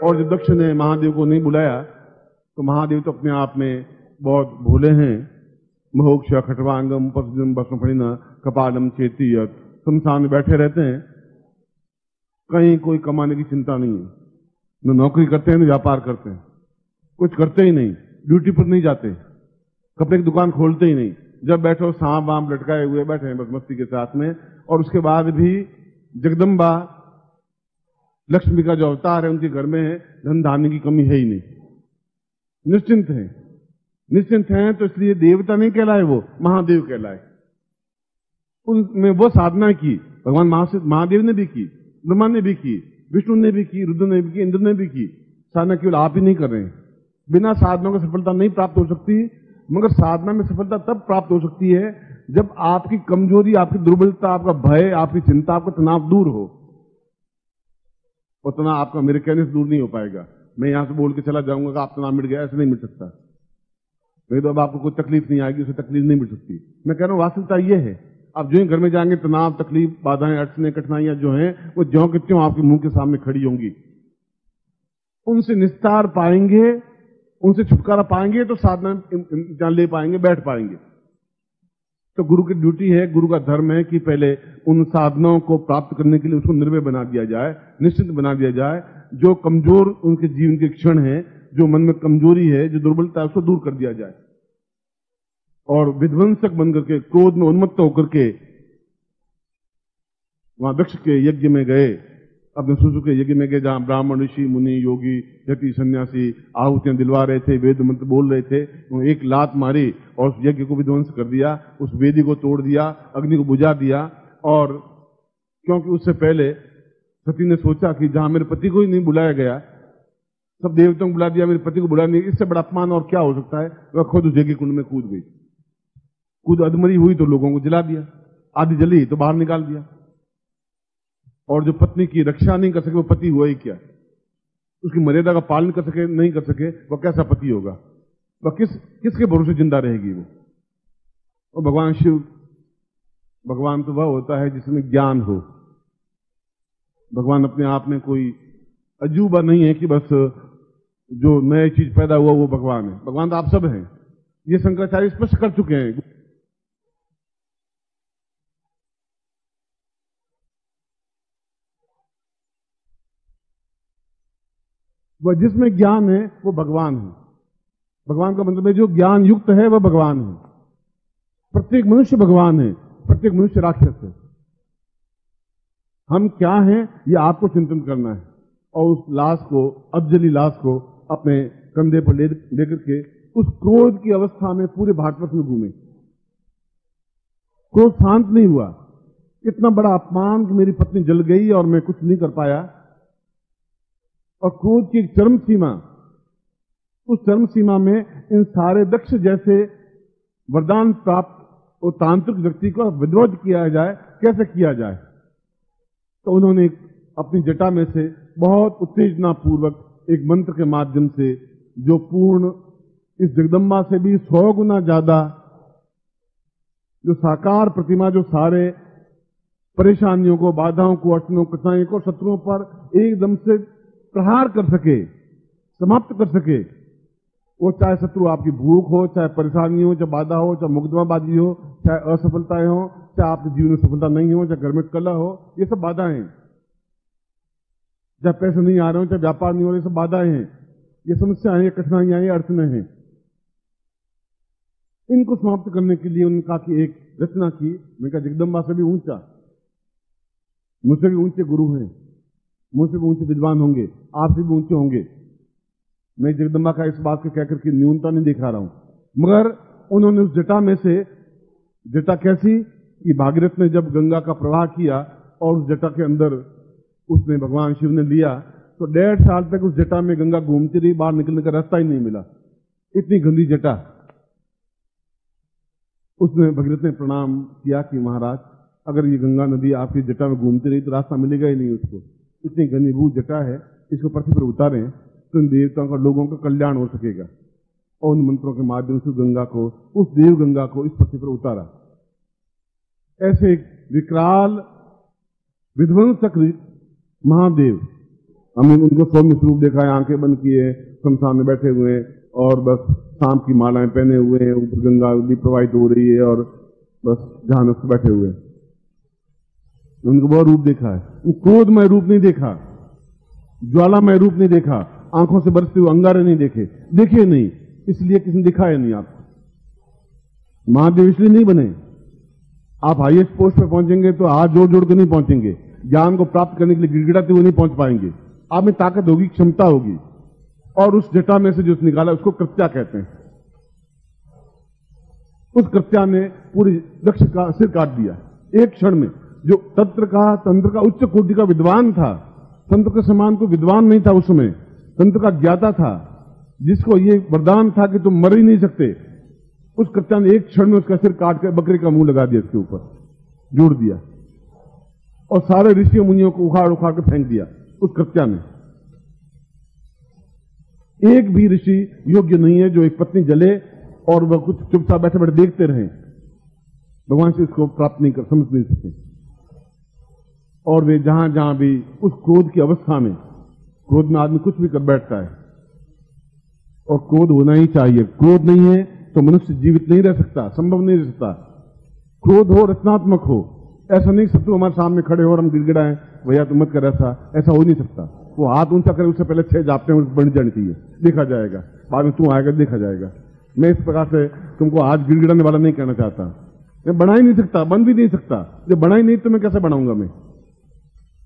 और जब दक्ष ने महादेव को नहीं बुलाया तो महादेव तो अपने आप में बहुत भोले हैं। मोक्ष खटवांगम उपस्थितम भस्मफणिन कपालम चेतीयत, शमशान में बैठे रहते हैं, कहीं कोई कमाने की चिंता नहीं है, न नौकरी करते हैं न व्यापार करते हैं, कुछ करते ही नहीं, ड्यूटी पर नहीं जाते, कपड़े की दुकान खोलते ही नहीं, जब बैठो सांप वाम लटकाए हुए बैठे हैं बस मस्ती के साथ में। और उसके बाद भी जगदम्बा लक्ष्मी का जो अवतार है उनके घर में धन धान्य की कमी है ही नहीं, निश्चिंत है। निश्चिंत हैं तो इसलिए देवता नहीं कहलाए, वो महादेव कहलाए। उनमें वो साधना की भगवान महादेव ने भी की, ब्रह्मा ने भी की, विष्णु ने भी की, रुद्र ने भी की, इंद्र ने भी की। साधना केवल आप ही नहीं कर रहे हैं। बिना साधना को सफलता नहीं प्राप्त हो सकती, मगर साधना में सफलता तब प्राप्त हो सकती है जब आपकी कमजोरी, आपकी दुर्बलता, आपका भय, आपकी चिंता, आपका तनाव दूर हो। और तनाव आपका मेरे कहने से दूर नहीं हो पाएगा। मैं यहां से बोल के चला जाऊंगा कि आप तनाव मिट गया, ऐसे नहीं मिट सकता। नहीं तो अब आपको कोई तकलीफ नहीं आएगी, उसे तकलीफ नहीं मिट सकती। मैं कह रहा हूं वास्तविकता ये है, आप जो ही घर में जाएंगे तनाव, तकलीफ, बाधाएं, अड़चने, कठिनाइयां जो हैं वो ज्यों के त्यों आपके मुंह के सामने खड़ी होंगी। उनसे निस्तार पाएंगे, उनसे छुटकारा पाएंगे तो साधना जान ले पाएंगे, बैठ पाएंगे। तो गुरु की ड्यूटी है, गुरु का धर्म है कि पहले उन साधनाओं को प्राप्त करने के लिए उसको निर्भय बना दिया जाए, निश्चित बना दिया जाए। जो कमजोर उनके जीवन के क्षण है, जो मन में कमजोरी है, जो दुर्बलता है, उसको दूर कर दिया जाए। और विध्वंसक बनकर के, क्रोध में उन्मत्त होकर के वहां दक्ष के यज्ञ में गए, अपने सुसु के यज्ञ में गए, जहां ब्राह्मण, ऋषि, मुनि, योगी, यति, सन्यासी आहुतियां दिलवा रहे थे, वेद मंत्र बोल रहे थे। उन्होंने एक लात मारी और उस यज्ञ को विध्वंस कर दिया, उस वेदी को तोड़ दिया, अग्नि को बुझा दिया। और क्योंकि उससे पहले सती ने सोचा कि जहां मेरे पति को ही नहीं बुलाया गया, सब देवताओं को बुला दिया, मेरे पति को बुला नहीं, इससे बड़ा अपमान और क्या हो सकता है। वह खुद उस यज्ञ कुंड में कूद गई। कूद अधमरी हुई तो लोगों को जला दिया, आधी जली तो बाहर निकाल दिया। और जो पत्नी की रक्षा नहीं कर सके वो पति हुआ ही क्या, उसकी मर्यादा का पालन कर सके नहीं कर सके, वह कैसा पति होगा, वह किसके भरोसे जिंदा रहेगी वो। और भगवान शिव, भगवान तो वह होता है जिसमें ज्ञान हो। भगवान अपने आप में कोई अजूबा नहीं है कि बस जो नई चीज पैदा हुआ वो भगवान है। भगवान तो आप सब हैं, ये शंकराचार्य स्पष्ट कर चुके हैं। वह जिसमें ज्ञान है वो भगवान है। भगवान का मतलब है जो ज्ञान युक्त है वह भगवान है। प्रत्येक मनुष्य भगवान है, प्रत्येक मनुष्य राक्षस है। हम क्या हैं ये आपको चिंतन करना है और उस लाश को, अबजली लाश को अपने कंधे पर लेकर के उस क्रोध की अवस्था में पूरे भारतवर्ष में घूमे। क्रोध शांत नहीं हुआ। इतना बड़ा अपमान कि मेरी पत्नी जल गई और मैं कुछ नहीं कर पाया। और क्रोध की एक चरम सीमा, उस चरम सीमा में इन सारे दक्ष जैसे वरदान प्राप्त और तांत्रिक व्यक्ति को विध्वंस किया जाए, कैसे किया जाए। तो उन्होंने अपनी जटा में से बहुत उत्तेजना पूर्वक एक मंत्र के माध्यम से, जो पूर्ण इस जगदम्बा से भी 100 गुना ज्यादा, जो साकार प्रतिमा जो सारे परेशानियों को, बाधाओं को, अड़चनों, कठिनाइयों को, शत्रुओं पर एकदम से प्रहार कर सके, समाप्त कर सके। वो चाहे शत्रु आपकी भूख हो, चाहे परेशानी हो, चाहे बाधा हो, चाहे मुकदमाबाजी हो, चाहे असफलताएं हो, चाहे आपके जीवन में सफलता नहीं हो, चाहे घर में कलह हो, ये सब बाधाएं हैं। चाहे पैसे नहीं आ रहे हो, चाहे व्यापार नहीं हो रहे, ये सब बाधाएं हैं, ये समस्याएं हैं, ये कठिनाइयां हैं, ये अड़चने हैं। इनको समाप्त करने के लिए उनका की एक रचना की। मैं कहा जगदम्बा से भी ऊंचा, मुझसे भी ऊंचे गुरु हैं, मुझसे भी ऊंचे विद्वान होंगे, आपसे भी ऊंचे होंगे। मैं जगदम्बा का इस बात के कहकर के न्यूनता नहीं दिखा रहा हूं, मगर उन्होंने उस जटा में से, जटा कैसी कि भागीरथ ने जब गंगा का प्रवाह किया और उस जटा के अंदर उसने भगवान शिव ने लिया, तो 1.5 साल तक उस जटा में गंगा घूमती रही, बाहर निकलने का रास्ता ही नहीं मिला, इतनी गंदी जटा। उसने भगीरथ ने प्रणाम किया कि महाराज, अगर ये गंगा नदी आपकी जटा में घूमती रही तो रास्ता मिलेगा ही नहीं उसको, इतनी घनीभूत जटा है, इसको पृथ्वी पर उतारें तो इन देवताओं का, लोगों का कल्याण हो सकेगा। और उन मंत्रों के माध्यम से गंगा को, उस देव गंगा को इस पृथ्वी पर उतारा। ऐसे एक विकराल विध्वंसक महादेव हमने उनको सौम्य स्वरूप देखा है, आंखें बंद किए, शमशान में बैठे हुए हैं और बस सांप की मालाएं पहने हुए हैं, ऊपर गंगा नदी प्रवाहित हो रही है और बस ध्यान से बैठे हुए हैं। उनको बहुत रूप देखा है, क्रोधमय रूप नहीं देखा, ज्वालामय रूप नहीं देखा, आंखों से बरसते हुए अंगारे नहीं देखे नहीं, इसलिए किसी ने दिखाया नहीं आपको। महादेव इसलिए नहीं बने। आप हाईएस्ट पोस्ट पे पहुंचेंगे तो हाथ जोड़ जोड़ के नहीं पहुंचेंगे, ज्ञान को प्राप्त करने के लिए गिड़गिड़ाते हुए नहीं पहुंच पाएंगे। आप में ताकत होगी, क्षमता होगी, और उस जटा में से जो निकाला उसको कृत्या कहते हैं। उस कृत्या ने पूरी दक्ष का सिर काट दिया एक क्षण में। जो तंत्र का उच्च कोटि का विद्वान था, तंत्र के समान कोई विद्वान नहीं था उस समय, तंत्र का ज्ञाता था, जिसको ये वरदान था कि तुम मर ही नहीं सकते। उस कृत्या ने एक क्षण में उसका सिर काट कर बकरे का मुंह लगा दिया, इसके ऊपर जोड़ दिया, और सारे ऋषि मुनियों को उखाड़ उखाड़ कर फेंक दिया उस कृत्या ने। एक भी ऋषि योग्य नहीं है जो एक पत्नी जले और वह कुछ चुपचाप बैठे बैठे देखते रहे। भगवान से इसको प्राप्त नहीं कर, समझ नहीं सकते। और वे जहां जहां भी उस क्रोध की अवस्था में, क्रोध में आदमी कुछ भी कर बैठता है, और क्रोध होना ही चाहिए। क्रोध नहीं है तो मनुष्य जीवित नहीं रह सकता, संभव नहीं रह सकता। क्रोध हो, रचनात्मक हो। ऐसा नहीं शत्रु हमारे सामने खड़े हो और हम गिड़गिड़ाएं, भैया तुम मत कर, ऐसा हो नहीं सकता। वो हाथ ऊंचा करे, उससे पहले 6 जापते हैं बन जानी चाहिए, देखा जाएगा, बाद में तू आएगा देखा जाएगा। मैं इस प्रकार से तुमको आज गिड़गिड़ाने वाला नहीं कहना चाहता। मैं बना ही नहीं सकता, बन भी नहीं सकता। जब बना ही नहीं तो मैं कैसे बनाऊंगा? मैं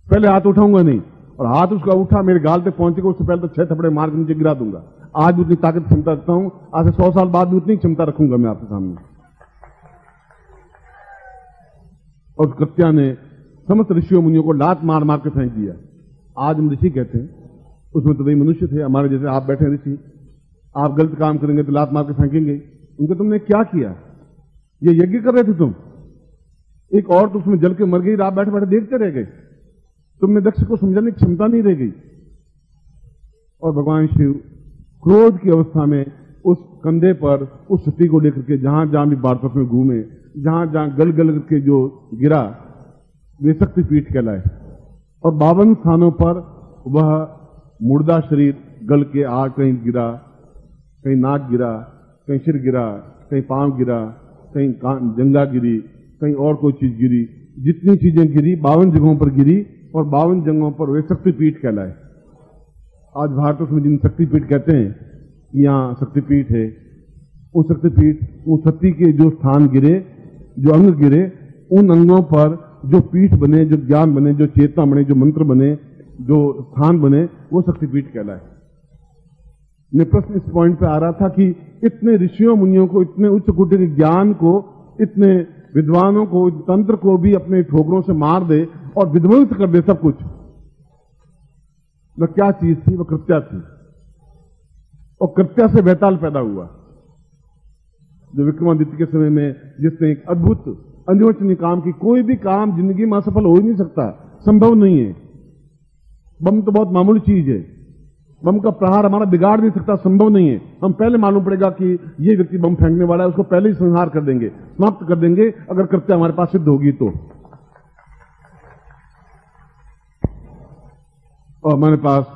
पहले हाथ उठाऊंगा नहीं, और हाथ उसका उठा मेरे गाल तक पहुंचेगा, उससे पहले तो 6 थपड़े मार के नीचे गिरा दूंगा। आज भी उतनी ताकत क्षमता रखता हूं, आज से 100 साल बाद भी उतनी क्षमता रखूंगा मैं आपके सामने। और कृत्या ने समस्त ऋषियों मुनियों को लात मार मार के फेंक दिया। आज हम ऋषि कहते हैं, उसमें तो वही मनुष्य थे हमारे जैसे। आप बैठे ऋषि, आप गलत काम करेंगे तो लात मार के फेंकेंगे। उनके तुमने क्या किया? ये यज्ञ कर रहे थे तुम, एक औरत तो उसमें जल के मर गई, आप बैठे बैठे देखते रह गए। तुमने दक्ष को समझाने की क्षमता नहीं रह गई। और भगवान शिव क्रोध की अवस्था में उस कंधे पर उस सती को लेकर के जहां जहां भी भारत में घूमे, जहां जहां गल गल करके जो गिरा, वे शक्तिपीठ कहलाए। और 52 स्थानों पर वह मुर्दा शरीर गल के आग कहीं गिरा, कहीं नाक गिरा, कहीं सिर गिरा, कहीं पांव गिरा, कहीं जंगा गिरी, कहीं और कोई चीज गिरी। जितनी चीजें गिरी 52 जगहों पर गिरी, और 52 जगहों पर वे शक्तिपीठ कहलाए। आज भारत में जिन शक्तिपीठ कहते हैं, यहाँ शक्तिपीठ है, वो शक्तिपीठ, वो सती के जो स्थान गिरे, जो अंग गिरे, उन अंगों पर जो पीठ बने, जो ज्ञान बने, जो चेतना बने, जो मंत्र बने, जो स्थान बने, वो शक्तिपीठ कहलाए। मैं प्रश्न इस पॉइंट पे आ रहा था कि इतने ऋषियों मुनियों को, इतने उच्च कोटि के ज्ञान को, इतने विद्वानों को, तंत्र को भी अपने ठोकरों से मार दे और विध्वंस कर दे सब कुछ। वह क्या चीज थी? वह कृत्या थी। और कृत्या से वैताल पैदा हुआ, जो विक्रमादित्य के समय में जिसने एक अद्भुत अनिर्वचनीय काम की। कोई भी काम जिंदगी में असफल हो ही नहीं सकता, संभव नहीं है। बम तो बहुत मामूली चीज है, बम का प्रहार हमारा बिगाड़ नहीं सकता, संभव नहीं है। हम पहले मालूम पड़ेगा कि ये व्यक्ति बम फेंकने वाला है, उसको पहले ही संहार कर देंगे, समाप्त कर देंगे, अगर कृत्या हमारे पास सिद्ध होगी तो। और हमारे पास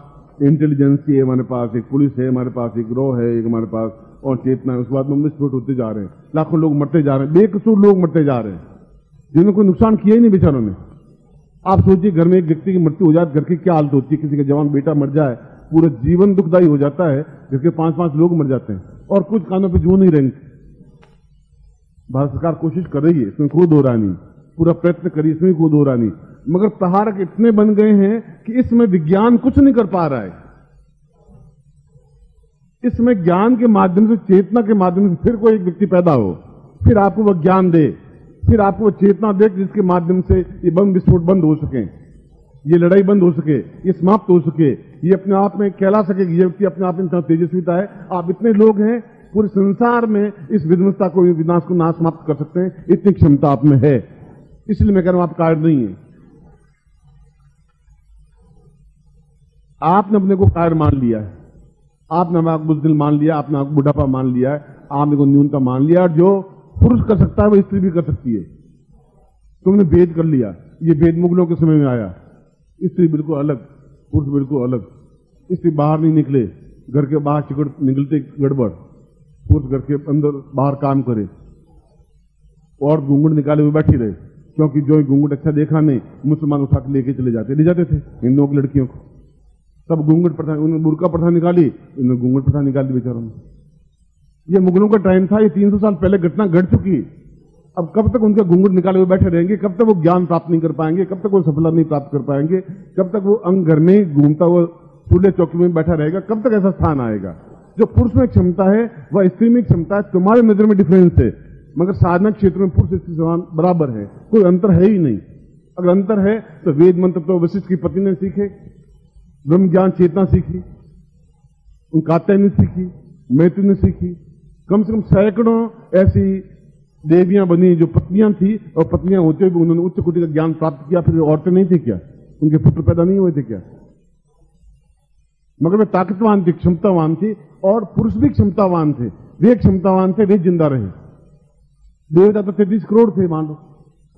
इंटेलिजेंसी है, हमारे पास एक पुलिस है, हमारे पास एक रो है, एक हमारे पास और चेतना है। उसके बाद में विस्फोट होते जा रहे हैं, लाखों लोग मरते जा रहे हैं, बेकसूर लोग मरते जा रहे हैं, जिन्होंने कोई नुकसान किया ही नहीं बेचारों ने। आप सोचिए, घर में एक व्यक्ति की मृत्यु हो जाए, घर की क्या हालत होती है? किसी का जवान बेटा मर जाए, पूरा जीवन दुखदायी हो जाता है। घर के 5-5 लोग मर जाते हैं और कुछ कानों पे जू नहीं रहेंगे। भारत सरकार कोशिश कर रही है, इसमें कोई दो राय नहीं, पूरा प्रयत्न करिए, इसमें कोई दो राय नहीं, मगर प्रहारक इतने बन गए हैं कि इसमें विज्ञान कुछ नहीं कर पा रहा है। इसमें ज्ञान के माध्यम से, चेतना के माध्यम से फिर कोई एक व्यक्ति पैदा हो, फिर आपको वह ज्ञान दे, फिर आपको वह चेतना दे जिसके माध्यम से ये बम विस्फोट बंद हो सके, ये लड़ाई बंद हो सके, ये समाप्त हो सके, ये अपने आप में कहला सके कि ये व्यक्ति अपने आप में इतना तेजस्वीता है। आप इतने लोग हैं पूरे संसार में, इस विध्वंसता को, विनाश को ना समाप्त कर सकते हैं, इतनी क्षमता आप में है। इसलिए मैं कह रहा हूं आप कार्य नहीं है। आपने अपने को कायर मान लिया है, आपने अपने को बुज़दिल मान लिया, आपने आपको बुढ़ापा मान लिया है, आपने को न्यूनता मान लिया। और जो पुरुष कर सकता है वो स्त्री भी कर सकती है। तुमने भेद कर लिया, ये भेद मुगलों के समय में आया, स्त्री बिल्कुल अलग, पुरुष बिल्कुल अलग, इसलिए बाहर नहीं निकले, घर के बाहर चिकट निकलते गड़बड़, पुरुष घर के अंदर बाहर काम करे और घूंघट निकाले हुए बैठी रहे, क्योंकि जो घूंघट अच्छा देखा नहीं मुसलमान उठा के ले जाते थे हिंदुओं की लड़कियों को, तब घूंघट प्रथा, उन्होंने बुर्का प्रथा निकाली, उन्होंने घूंघट प्रथा निकाली बेचारों ने। ये मुगलों का टाइम था, ये 300 साल पहले घटना घट चुकी। अब कब तक उनका घूंघट निकाले हुए बैठे रहेंगे, कब तक वो ज्ञान प्राप्त नहीं कर पाएंगे, कब तक वो सफलता नहीं प्राप्त कर पाएंगे, कब तक वो अंग घर में ही घूमता हुआ चूल्हे चौकी में बैठा रहेगा, कब तक ऐसा स्थान आएगा। जो पुरुष में क्षमता है वह स्त्री में क्षमता है, तुम्हारी नजर में डिफरेंस है, मगर साधना क्षेत्र में पुरुष स्त्री समान बराबर है, कोई अंतर है ही नहीं। अगर अंतर है तो वेद मंत्र तो वशिष्ठ की पत्नी ने सीखे, ब्रह्म ज्ञान चेतना सीखी, कात्यायनी ने सीखी, मैत्री ने सीखी, कम से कम सैकड़ों ऐसी देवियां बनी जो पत्नियां थी, और पत्नियां होते हुए उन्होंने उच्च कोटि का ज्ञान प्राप्त किया। फिर औरतें नहीं थी क्या, उनके पुत्र पैदा नहीं हुए थे क्या? मगर वे ताकतवान थी, क्षमतावान थी, और पुरुष भी क्षमतावान थे, वे क्षमतावान थे, वे जिंदा रहे। देवता तो 33 करोड़ थे, मान लो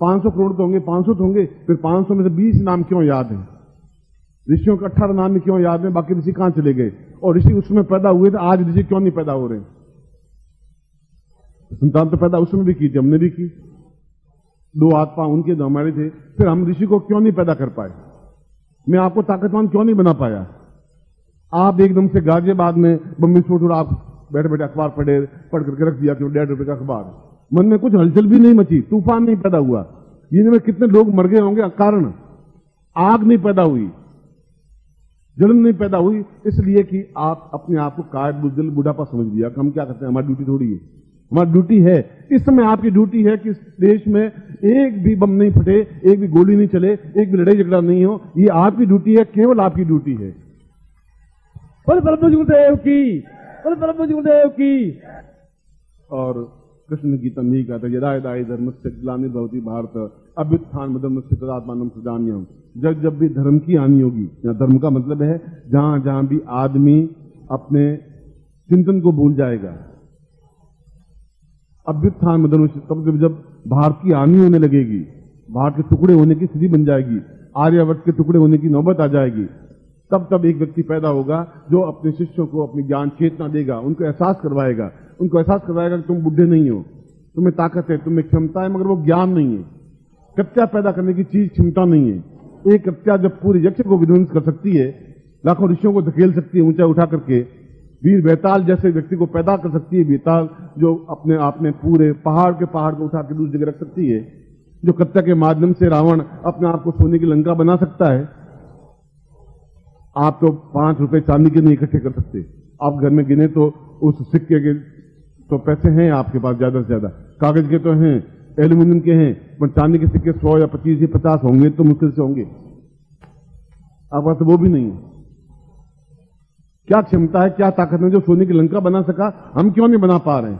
500 करोड़ तो होंगे, 500 तो होंगे, फिर 500 में से 20 नाम क्यों याद है? ऋषियों का 18 नाम क्यों याद है? बाकी ऋषि कहां चले गए? और ऋषि उसमें पैदा हुए थे, आज ऋषि क्यों नहीं पैदा हो रहे? संतान तो पैदा उसमें भी की थी, हमने भी की, 2 हाथ पांव उनके जो हमारे थे, फिर हम ऋषि को क्यों नहीं पैदा कर पाए? मैं आपको ताकतवान क्यों नहीं बना पाया? आप एकदम से गाजियाबाद में बम विस्फोट और आप बैठे बैठे अखबार पढ़ करके रख दिया कि 1.5 रुपए का अखबार, मन में कुछ हलचल भी नहीं मची, तूफान नहीं पैदा हुआ, इनमें कितने लोग मर गए होंगे? कारण आग नहीं पैदा हुई, जलन नहीं पैदा हुई, इसलिए कि आप अपने आप को कायद बुजदिल बुढ़ापा समझ लिया कि हम क्या करते हैं, हमारी ड्यूटी थोड़ी है। हमारी ड्यूटी है, इस समय आपकी ड्यूटी है कि इस देश में एक भी बम नहीं फटे, एक भी गोली नहीं चले, एक भी लड़ाई झगड़ा नहीं हो, ये आपकी ड्यूटी है, केवल आपकी ड्यूटी है। बोल प्रभु गुरुदेव की, बोल प्रभु गुरुदेव की। और कृष्ण गीता नहीं कहता, यदा यदा धर्मस्य ग्लानिर्भवति भारत अभ्युत्थान धर्मस्य तदात्मानं सृजाम्यहम्। जब जब भी धर्म की हानि होगी, या धर्म का मतलब है जहां जहां भी आदमी अपने चिंतन को भूल जाएगा, अभ्युत्थान धर्मस्य, तब जब भारत की हानि होने लगेगी, भारत के टुकड़े होने की स्थिति बन जाएगी, आर्यावर्त के टुकड़े होने की नौबत आ जाएगी, तब एक व्यक्ति पैदा होगा जो अपने शिष्यों को अपनी ज्ञान चेतना देगा, उनको एहसास करवाएगा कि तुम बुढ़े नहीं हो, तुम्हें ताकत है, तुम्हें क्षमता है, मगर वो ज्ञान नहीं है। कच्चा पैदा करने की चीज क्षमता नहीं है। एक कच्चा जब पूरे यक्ष को विध्वंस कर सकती है, लाखों ऋषियों को धकेल सकती है ऊंचा उठा करके, वीर बेताल जैसे व्यक्ति को पैदा कर सकती है, बेताल जो अपने आप में पूरे पहाड़ को उठा के दूसरी जगह रख सकती है, जो कच्चा के माध्यम से रावण अपने आप को सोने की लंका बना सकता है। आप तो 5 रुपए चांदी के नहीं इकट्ठे कर सकते, आप घर में गिने तो उस सिक्के के तो पैसे हैं आपके पास ज्यादा से ज्यादा, कागज के तो हैं, एल्यूमिनियम के हैं, पर चांदी के सिक्के 100 या 25 या 50 होंगे तो मुश्किल से होंगे, आप पास तो वो भी नहीं है। क्या क्षमता है, क्या ताकत है जो सोने की लंका बना सका, हम क्यों नहीं बना पा रहे हैं?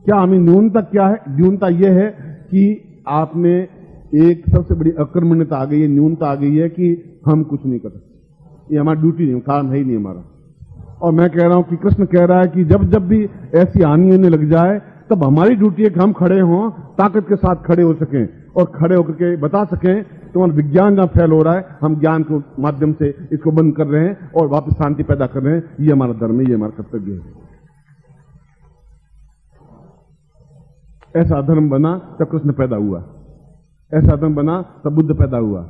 क्या हमें न्यूनता क्या है? न्यूनता यह है कि आपने एक सबसे बड़ी अक्रमण्यता आ गई है, न्यूनता आ गई है कि हम कुछ नहीं कर सकते, ये हमारी ड्यूटी नहीं, काम है ही नहीं हमारा। और मैं कह रहा हूं कि कृष्ण कह रहा है कि जब जब भी ऐसी हानि होने लग जाए, तब हमारी ड्यूटी है कि हम खड़े हों, ताकत के साथ खड़े हो सकें, और खड़े होकर के बता सकें तुम्हारा विज्ञान जहां फैल हो रहा है, हम ज्ञान के माध्यम से इसको बंद कर रहे हैं और वापस शांति पैदा कर रहे हैं। ये हमारा धर्म है, ये हमारा कर्तव्य है। ऐसा धर्म बना तब कृष्ण पैदा हुआ, ऐसा धर्म बना तब बुद्ध पैदा हुआ,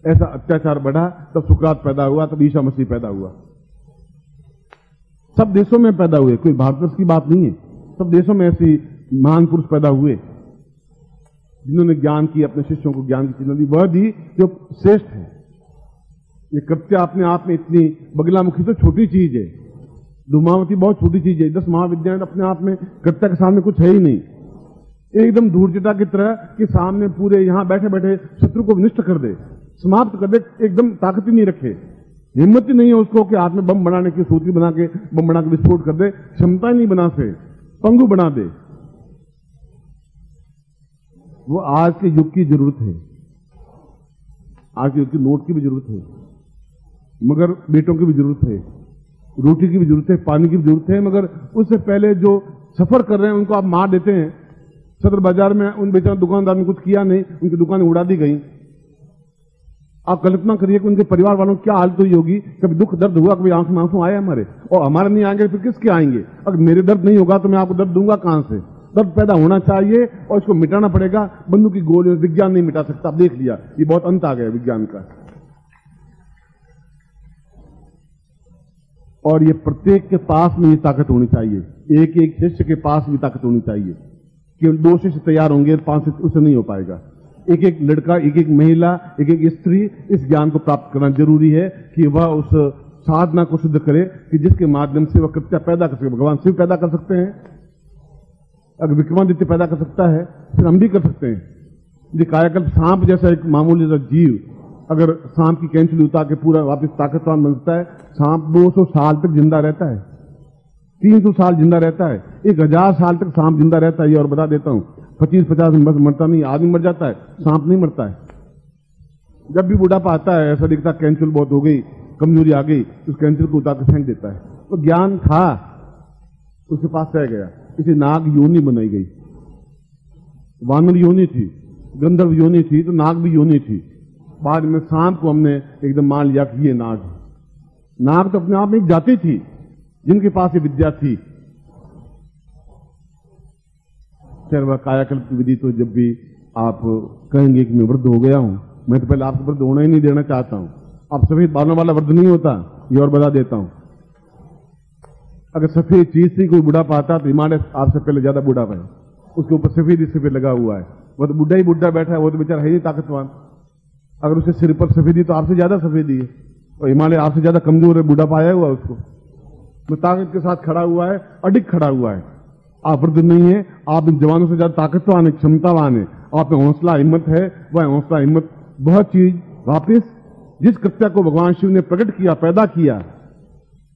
ऐसा अत्याचार बढ़ा तब सुकरात पैदा हुआ, तब ईसा मसीह पैदा हुआ। सब देशों में पैदा हुए, कोई भारतवर्ष की बात नहीं है, सब देशों में ऐसी महान पुरुष पैदा हुए जिन्होंने ज्ञान की, अपने शिष्यों को ज्ञान की चेतना दी, वह दी जो श्रेष्ठ है। ये कृत्य अपने आप में इतनी, बगलामुखी तो छोटी चीज है, धूमावती बहुत छोटी चीज है, 10 महाविद्यालय अपने आप में कृत्य के सामने कुछ है ही नहीं, एकदम धूर्जटा की तरह कि सामने पूरे यहां बैठे बैठे शत्रु को नष्ट कर दे, समाप्त कर दे, एकदम ताकत ही नहीं रखे, हिम्मत ही नहीं है उसको कि हाथ में बम बनाने की, सूती बना के बम बना के विस्फोट कर दे, क्षमता ही नहीं बना से, पंगु बना दे। वो आज के युग की जरूरत है, आज के युग की नोट की भी जरूरत है, मगर बेटों की भी जरूरत है, रोटी की भी जरूरत है, पानी की भी जरूरत है, मगर उससे पहले जो सफर कर रहे हैं उनको आप मार देते हैं। सदर बाजार में उन बेचारे दुकानदार ने कुछ किया नहीं, उनकी दुकानें उड़ा दी गई, आप कल्पना करिए कि उनके परिवार वालों की क्या हालत हुई होगी। कभी दुख दर्द हुआ, कभी आंसू आंसू आए हमारे, और हमारे नहीं आएंगे फिर किसके आएंगे? अगर मेरे दर्द नहीं होगा तो मैं आपको दर्द दूंगा कहां से? दर्द पैदा होना चाहिए और इसको मिटाना पड़ेगा। बंदूक की गोली विज्ञान नहीं मिटा सकता। आप देख लिया, ये बहुत अंत आ गया विज्ञान का। और ये प्रत्येक के पास में ये ताकत होनी चाहिए, एक एक शिष्य के पास भी ताकत होनी चाहिए। केवल 2 शिष्य तैयार होंगे, 5 शिष्य, उससे नहीं हो पाएगा। एक एक लड़का, एक एक महिला, एक एक स्त्री इस ज्ञान को प्राप्त करना जरूरी है कि वह उस साधना को सिद्ध करे कि जिसके माध्यम से वह कृत्य पैदा कर सके। भगवान शिव पैदा कर सकते हैं, अगर विक्रमादित्य पैदा कर सकता है, फिर हम भी कर सकते हैं। ये कायाकल्प सांप जैसा एक मामूली सा जीव अगर सांप की कैंचुली उतार के पूरा वापस ताकतवान बनता है, सांप 200 साल तक जिंदा रहता है, 300 साल जिंदा रहता है, 1000 साल तक सांप जिंदा रहता है। ये और बता देता हूं, 25-50 में मरता नहीं, आदमी मर जाता है, सांप नहीं मरता है। जब भी बुढ़ापा आता है, ऐसा दिखता कैंचुल बहुत हो गई, कमजोरी आ गई, उस कैंचुल को उतार के फेंक देता है। तो ज्ञान था, उसके पास रह गया। इसे नाग योनि बनाई गई। वानर योनि थी, गंधर्व योनि थी, तो नाग भी योनि थी। बाद में सांप को हमने एकदम मान लिया कि ये नाग है। नाग तो अपने आप में एक जाति थी जिनके पास ये विद्या थी। खैर वह कायाकल्प की विधि तो जब भी आप कहेंगे कि मैं वृद्ध हो गया हूं, मैं तो पहले आपको वृद्ध होना ही नहीं देना चाहता हूं। आप सफेद बालों वाला वृद्ध नहीं होता, ये और बता देता हूं। अगर सफेद चीज से कोई बुढ़ापा आता तो हिमालय आपसे पहले ज्यादा बुढ़ापा है, उसके ऊपर सफेद ही सफेद लगा हुआ है। वह तो बुढ़ा ही बुढ़ा बैठा है, वो तो बेचारा है ही ताकतवान। अगर उसके सिर पर सफेदी तो आपसे ज्यादा सफेदी है, और हिमालय आपसे ज्यादा कमजोर है, बुढ़ापा आया हुआ उसको, तो ताकत के साथ खड़ा हुआ है, अडिग खड़ा हुआ है। आप वृद्ध नहीं है, आप इन जवानों से ज्यादा ताकतवान है, क्षमतावान है, आप में हौसला हिम्मत है। वह हौसला हिम्मत वह चीज वापिस जिस कृत्य को भगवान शिव ने प्रकट किया, पैदा किया,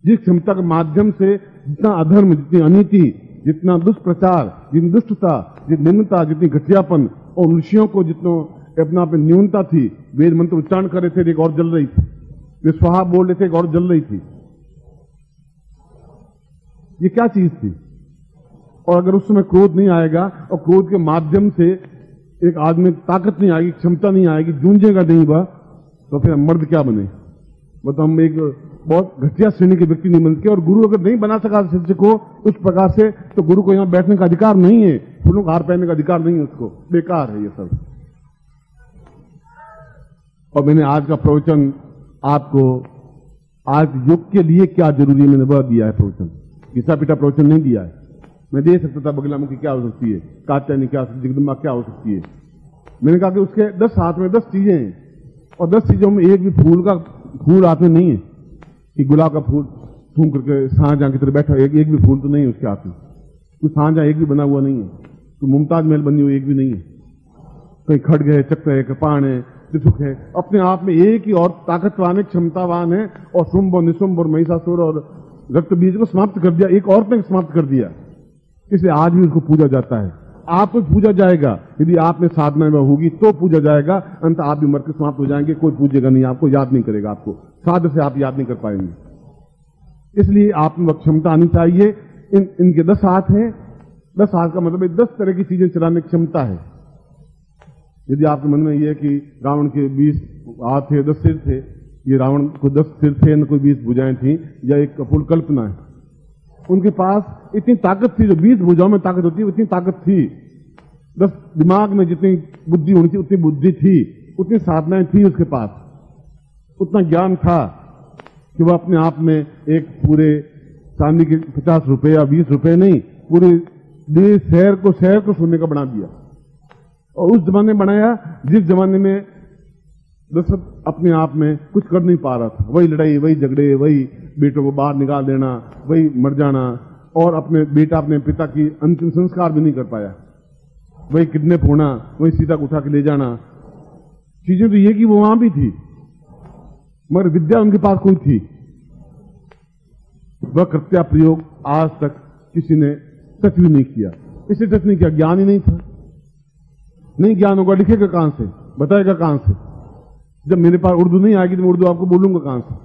जिस क्षमता के माध्यम से जितना अधर्म, जितनी अनीति, जितना दुष्प्रचार, जितनी दुष्टता, जितनी निम्नता, जितनी घटियापन, और ऋषियों को जितना अपना पे न्यूनता थी, वेद मंत्र उच्चारण कर रहे थे, एक और जल रही थी, वे स्वाहा बोल रहे थे, एक और जल रही थी। ये क्या चीज थी? और अगर उस समय क्रोध नहीं आएगा और क्रोध के माध्यम से एक आदमी ताकत नहीं आएगी, क्षमता नहीं आएगी, जूझेगा नहीं वह, तो फिर हम मर्द क्या बने? वो तो हम एक बहुत घटिया श्रेणी के व्यक्ति नहीं बनते। और गुरु अगर नहीं बना सका शिष्य को उस प्रकार से, तो गुरु को यहां बैठने का अधिकार नहीं है, फूलों का हार पहनने का अधिकार नहीं है उसको, बेकार है ये सब। और मैंने आज का प्रवचन आपको आज युग के लिए क्या जरूरी है मैंने वह दिया है प्रवचन, घिसा पिटा प्रवचन नहीं दिया है। मैं दे सकता था बगलामुखी क्या हो सकती है, कात्यायनी क्या हो सकती है, जगदम्बा क्या हो सकती है। मैंने कहा कि उसके 10 हाथ में 10 चीजें हैं, और 10 चीजों में एक भी फूल हाथ में नहीं है कि गुलाब का फूल थूम करके शाहजहां की तरह बैठा, एक भी फूल तो नहीं है उसके हाथ में। तो शाहजहां एक भी बना हुआ नहीं है, तो मुमताज महल बनी हुई एक भी नहीं है। कहीं खड्ग है, चक्र है, कृपाण है, त्रिशूल है, अपने आप में एक ही और ताकतवान है, क्षमतावान है। और शुंभ और निशुंभ और महिषासुर और रक्त बीज को समाप्त कर दिया, एक और ने समाप्त कर दिया। इसलिए आज भी उसको पूजा जाता है। आपको पूजा जाएगा, यदि आप में साधना में होगी तो पूजा जाएगा, अंत आप भी मर के समाप्त हो जाएंगे, कोई पूजेगा नहीं, आपको याद नहीं करेगा, आपको साध से आप याद नहीं कर पाएंगे। इसलिए आप में क्षमता आनी चाहिए। इनके 10 हाथ हैं, 10 हाथ का मतलब 10 तरह की चीजें चलाने की क्षमता है। यदि आपके मन में यह है कि रावण के 20 हाथ थे, 10 सिर थे, ये रावण को 10 सिर थे न कोई 20 भुजाएं थी, या एक अपूर्ण कल्पना है। उनके पास इतनी ताकत थी, जो 20 भुजाओं में ताकत होती है उतनी ताकत थी। 10 दिमाग में जितनी बुद्धि होनी थी उतनी बुद्धि थी, उतनी साधनाएं थी उसके पास, उतना ज्ञान था कि वह अपने आप में एक पूरे चांदी के 50 रुपए या 20 रुपए नहीं, पूरे शहर को सोने का बना दिया। और उस जमाने में बनाया जिस जमाने में दशरथ अपने आप में कुछ कर नहीं पा रहा था। वही लड़ाई, वही झगड़े, वही बेटों को बाहर निकाल देना, वही मर जाना, और अपने पिता की अंतिम संस्कार भी नहीं कर पाया, वही किडनैप होना, वही सीता को उठा के ले जाना। चीजें तो ये कि वो वहां भी थी, मगर विद्या उनके पास कोई थी। वह कृत्या प्रयोग आज तक किसी ने टच भी नहीं किया। इसे टच नहीं किया, ज्ञान ही नहीं था। नहीं ज्ञान होगा, लिखेगा कहां से, बताएगा कहां से? जब मेरे पास उर्दू नहीं आएगी तो मैं उर्दू आपको बोलूंगा कहां से?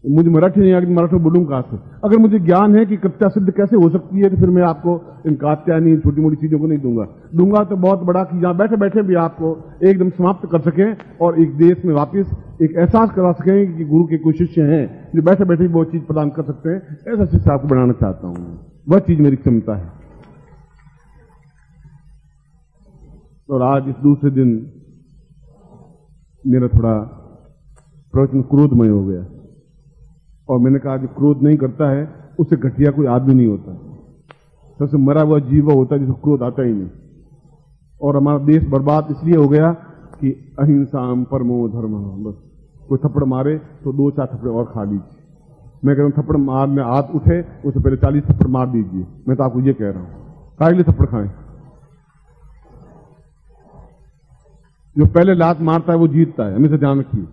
मुझे मराठी नहीं आती, मराठी बोलूं कहां से? अगर मुझे ज्ञान है कि कृत्या सिद्ध कैसे हो सकती है, तो फिर मैं आपको इन कात्यायनी छोटी मोटी चीजों को नहीं दूंगा तो बहुत बड़ा कि यहां बैठे बैठे भी आपको एकदम समाप्त कर सकें और एक देश में वापस एक एहसास करा सकें कि गुरु के कोई शिष्य हैं जो बैठे बैठे वो चीज प्रदान कर सकते हैं। ऐसा शिष्य आपको बनाना चाहता हूं, वह चीज मेरी क्षमता है। और आज इस दूसरे दिन मेरा थोड़ा प्रवचन क्रोधमय हो गया और मैंने कहा जो क्रोध नहीं करता है उससे घटिया कोई आदमी नहीं होता, सबसे मरा हुआ जीव होता है जिसको क्रोध आता ही नहीं। और हमारा देश बर्बाद इसलिए हो गया कि अहिंसाम परमो धर्म, बस कोई थप्पड़ मारे तो 2-4 थप्पड़ और खा लीजिए। मैं कह रहा हूं थप्पड़ मारने हाथ उठे उससे पहले 40 थप्पड़ मार दीजिए। मैं तो आपको ये कह रहा हूं, काहे के लिए थप्पड़ खाएं? जो पहले लात मारता है वो जीतता है, हमेशा ध्यान रखिए।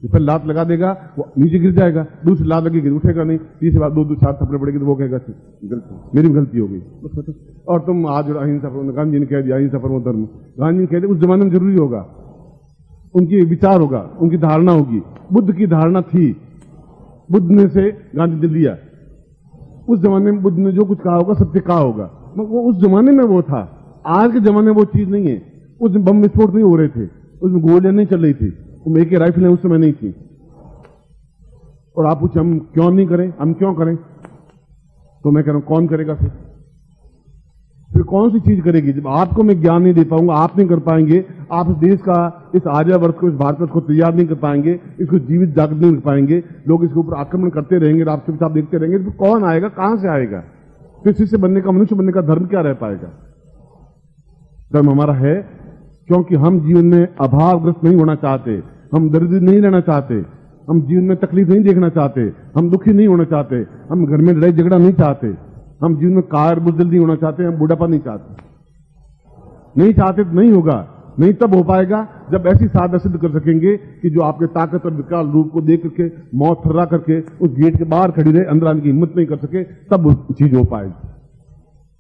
जो पहले लात लगा देगा वो नीचे गिर जाएगा, दूसरी लात लगेगी उठेगा नहीं, तीसरी बार 2-4 थप्पड़ पड़ेगी तो वो कहेगा गलती, मेरी गलती हो गई। और तुम आज अहिंसा परमो, गांधी जी ने कह दिया अहिंसा परमो धर्म, गांधी जी कह दिया उस जमाने में जरूरी होगा, उनकी विचार होगा, उनकी धारणा होगी। बुद्ध की धारणा थी, बुद्ध ने से गांधी ने लिया। उस जमाने में बुद्ध ने जो कुछ कहा होगा सत्य कहा होगा, वो उस जमाने में वो था। आज के जमाने में वो चीज नहीं है। उसमें बम विस्फोट नहीं हो रहे थे, उसमें गोलियां नहीं चल रही थी, उसमें एक राइफलें उस समय नहीं थी। और आप पूछे हम क्यों नहीं करें, हम क्यों करें? तो मैं कह रहा हूं कौन करेगा? फिर कौन सी चीज करेगी? जब आपको मैं ज्ञान नहीं दे पाऊंगा, आप नहीं कर पाएंगे, आप इस देश का, इस आर्यावर्त को, इस भारतवर्ष को तैयार नहीं कर पाएंगे, इसको जीवित जागृत नहीं कर पाएंगे, लोग इसके ऊपर आक्रमण करते रहेंगे, आप चुपचाप देखते रहेंगे, तो कौन आएगा? कहां से आएगा? फिर शिष्य बनने का, मनुष्य बनने का धर्म क्या रह पाएगा? धर्म हमारा है क्योंकि हम जीवन में अभावग्रस्त नहीं होना चाहते, हम दरिद्र नहीं रहना चाहते, हम जीवन में तकलीफ नहीं देखना चाहते, हम दुखी नहीं होना चाहते, हम घर में लड़ाई झगड़ा नहीं चाहते, हम जीवन में कार बुजदिल नहीं होना चाहते, हम बुढ़ापा नहीं चाहते। नहीं चाहते तो नहीं होगा, नहीं तब हो पाएगा जब ऐसी साधना सिद्ध कर सकेंगे कि जो आपके ताकत और विकराल रूप को देख करके मौत थर्रा करके उस गेट के बाहर खड़ी रहे, अंदर आने की हिम्मत नहीं कर सके, तब वो चीज हो पाएगी।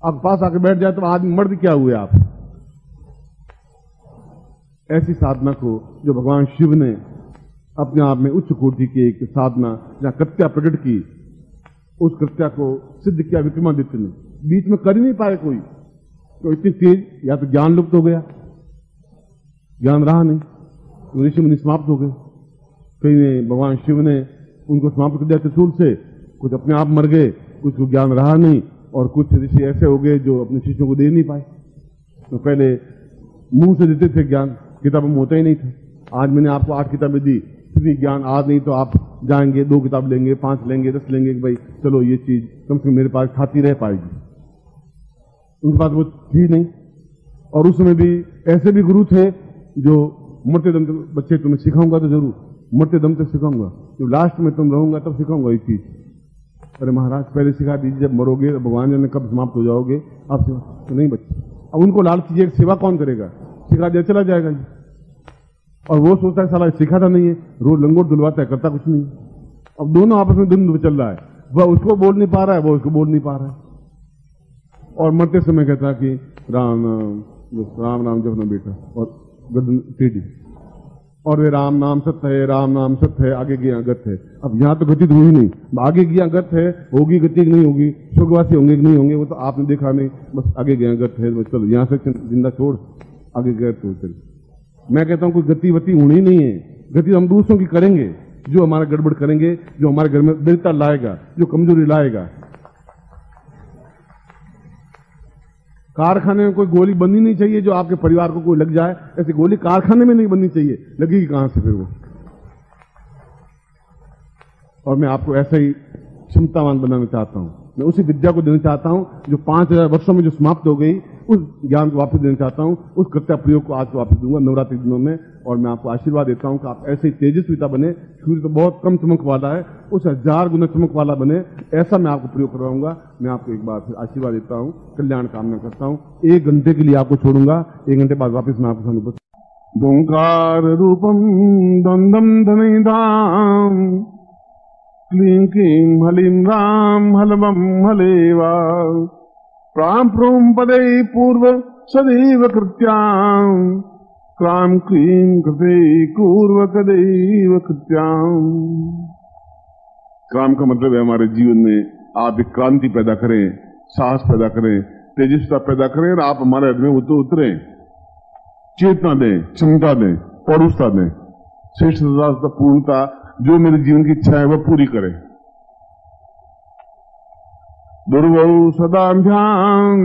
आप पास आके बैठ जाए तो आदमी मर्द क्या हुए आप? ऐसी साधना को जो भगवान शिव ने अपने आप में उच्च कोटि की एक साधना जहां कृत्या प्रकट की, उस कृत्या को सिद्ध किया विक्रमादित्य ने, बीच में कर ही नहीं पाए कोई। तो इतनी तेज, या तो ज्ञान लुप्त हो गया, ज्ञान रहा नहीं, तो ऋषि मुनि समाप्त हो गए। कई ने भगवान शिव ने उनको समाप्त कर दिया त्रिशूल से, कुछ अपने आप मर गए, कुछ को ज्ञान रहा नहीं, और कुछ ऋषि ऐसे हो गए जो अपने शिष्यों को दे नहीं पाए। तो पहले मुंह से देते थे ज्ञान, किताबों में होता ही नहीं था। आज मैंने आपको 8 किताबें दी, फिर ज्ञान आज नहीं तो आप जाएंगे 2 किताब लेंगे, 5 लेंगे, 10 लेंगे कि भाई चलो ये चीज कम से कम मेरे पास खाती रह पाएगी। उनके पास वो थी नहीं। और उस समय भी ऐसे भी गुरु थे जो मरते दम तक, बच्चे तुम्हें सिखाऊंगा तो जरूर, मरते दम तक सिखाऊंगा, तो लास्ट में तुम रहूंगा तब सिखाऊंगा ये चीज। अरे महाराज पहले सिखा दीजिए, जब मरोगे तो भगवान जाने कब समाप्त हो जाओगे आप तो नहीं बच्चे। अब उनको लालच कीजिए, सेवा कौन करेगा? सिखा दिया चला जाएगा जी। और वो सोचता है साला सिखाता नहीं है, रोज लंगोट दुलवाता है, करता कुछ नहीं। अब दोनों आपस में द्वंद्व चल रहा है, वह उसको बोल नहीं पा रहा है, वो उसको बोल नहीं पा रहा है। और मरते समय कहता कि राम राम राम जपना बेटा, और गर्दन टेढ़ी, और वे राम नाम सत्य है, राम नाम सत्य है, आगे गया गत है। अब यहां तो गति तो हुई नहीं, आगे गया गत है, होगी गति नहीं होगी, स्वर्गवासी होंगे कि नहीं होंगे वो तो आपने देखा नहीं, बस आगे गया गत है, बस चलो यहां से जिंदा छोड़, आगे गए तो चल। मैं कहता हूं कोई गति वती होनी नहीं है, गति हम दूसरों की करेंगे, जो हमारा गड़बड़ करेंगे, जो हमारे घर में दरिद्रता लाएगा, जो कमजोरी लाएगा। कारखाने में कोई गोली बननी नहीं चाहिए जो आपके परिवार को कोई लग जाए, ऐसी गोली कारखाने में नहीं बननी चाहिए, लगेगी कहां से फिर वो। और मैं आपको ऐसा ही क्षमतावान बनाना चाहता हूं, मैं उसी विद्या को देना चाहता हूं जो 5000 वर्षों में जो समाप्त हो गई, उस ज्ञान को वापस देना चाहता हूं, उस कृत्या प्रयोग को आज वापस दूंगा नवरात्रि दिनों में। और मैं आपको आशीर्वाद देता हूं कि आप ऐसे ही तेजस्विता बने, सूर्य तो बहुत कम चमक वाला है, उस 1000 गुना चमक वाला बने, ऐसा मैं आपको प्रयोग करवाऊंगा। मैं आपको एक बार फिर आशीर्वाद देता हूं, कल्याण कामना करता हूं। 1 घंटे के लिए आपको छोड़ूंगा, 1 घंटे बाद वापस मैं आपके सामने उपस्थित। ओंकार रूपम द्वंद्वम धनिधाम क्लीं क्लीं हलिं राम हलवम हलेवा प्रां प्रूं पदे पूर्व सदैव कृत्याम् क्रां क्लीं कृते कूर्व कदैव कृत्याम्। काम का मतलब है हमारे जीवन में आप एक क्रांति पैदा करें, साहस पैदा करें, तेजस्विता पैदा करें और आप हमारे हृदय में उतरें, चेतना दें, क्षमता दें, पौरुषता दें, श्रेष्ठता, पूर्णता, जो मेरे जीवन की इच्छा है वह पूरी करें। दुर्वरु सदाभ्याम